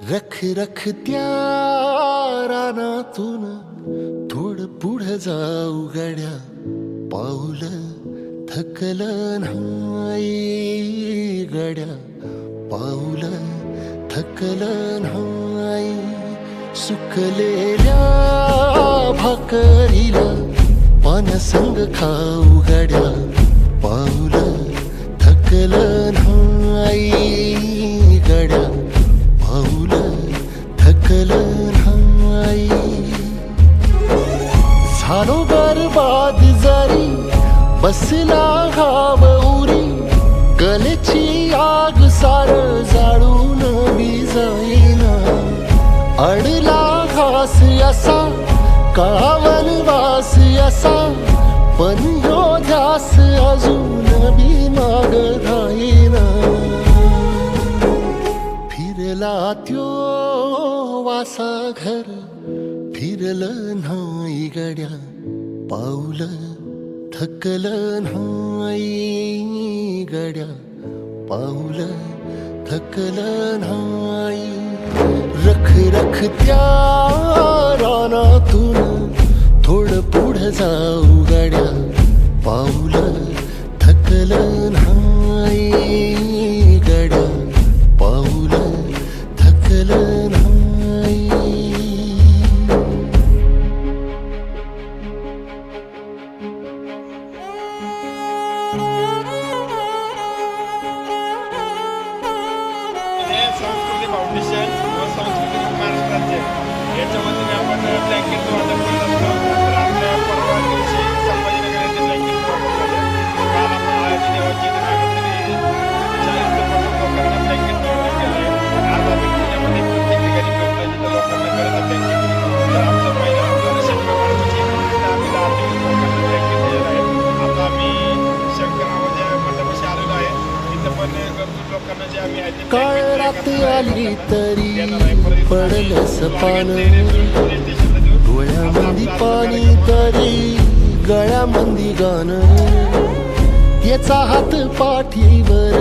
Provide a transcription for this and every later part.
रख रख त्या रानातून थोडं पुढं जाऊ गड्या, पाऊल थकलं नाही गड्या, पाऊल थकलं नाही. सुकलेल्या भाकरीला पानसंग खाऊ गड्या, पाऊल थकलं नाही गड्या, पाऊल थकलं नाही. झालो बरबाद जरी बसला घाव उरी, कलेची आग सार जाळून विजाईना. अडला घास असा काळावन वास असा, पण ह्यो ध्यास अजून बी माग राहीना. फिरला त्यो वासा घर, फिरलं नाही गड्या, पाऊल थकलं नाही गड्या, पाऊल थकलं नाही. रख रख त्या रानातून थोडं पुढं जाऊ गड्या, पाऊल थकलं नाही गड्या, पाऊल थकलं नाही. संस्कृती फाउंडेशन व संस्कृती महाराष्ट्र राज्य याच्या वतीने आपण ब्लँकेट वाटप करत असतो. तर आपल्या परवा दिवशी संभाजीनगर येथे ब्लँकेट वाटप झालं. काल आपण हळदी देवाची नागरिकांनी 40 ते 50 लोकांना ब्लँकेट वाटप केलं आहे. आज आम्ही पुण्यामध्ये प्रत्येक ठिकाणी करतोय जिथं लोकांना गरज आहे ब्लँकेटची. तर आमच्या महिला आपल्याला शंकर माणसाची तर आम्ही 10 ते 20 लोकांना ब्लँकेट दिलेलं आहे. आता आम्ही शंकर नावाच्या मंडपाशी आलेलो आहे. इथं पण गरजू लोकांना जे आम्ही आहे काळ रात आली तरी पडलं सपान, डोळ्यामंदी पाणी तरी गळ्यामंदी गाणं. त्याचा हात पाठीवर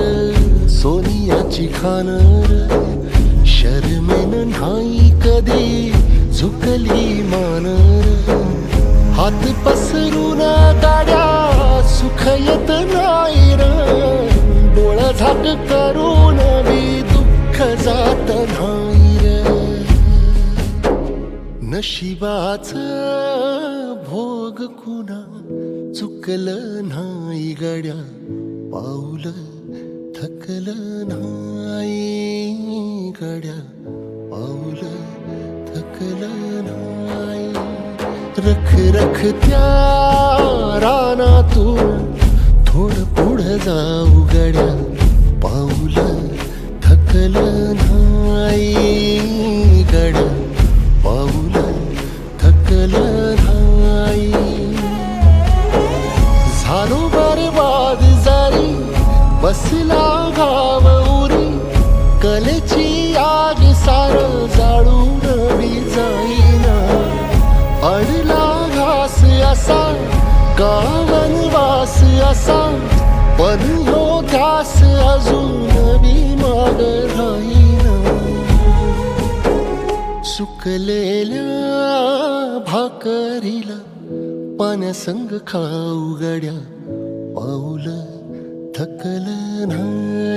सोनियाची खान, शर्मेन नाही कधी झुकली मान. हात पसरून गाड्या सुख येत नाही र, डोळ झाक करून बी दुःख जात नाही र. नशिबाच भोग कुणा चुकलं नाही गड्या, पाऊल थकलं नाही गड्या, पाऊल थकलं नाही. रख रख त्या रानातून थोडं पुढं जाऊ गड्या, पाऊल थकलं नाही गड्या, पाऊल थकलं नाही. झालो बरबाद जरी बसला घाव उरी, कलेची आग सार जाळून विजाईना. अडला घास असा गावन वास असा, पण ह्यो ध्यास अजून बी माग राहीना. सुकलेल्या भाकरीला पाण्यासंग खाऊ गड्या, पाऊल थकलं नाही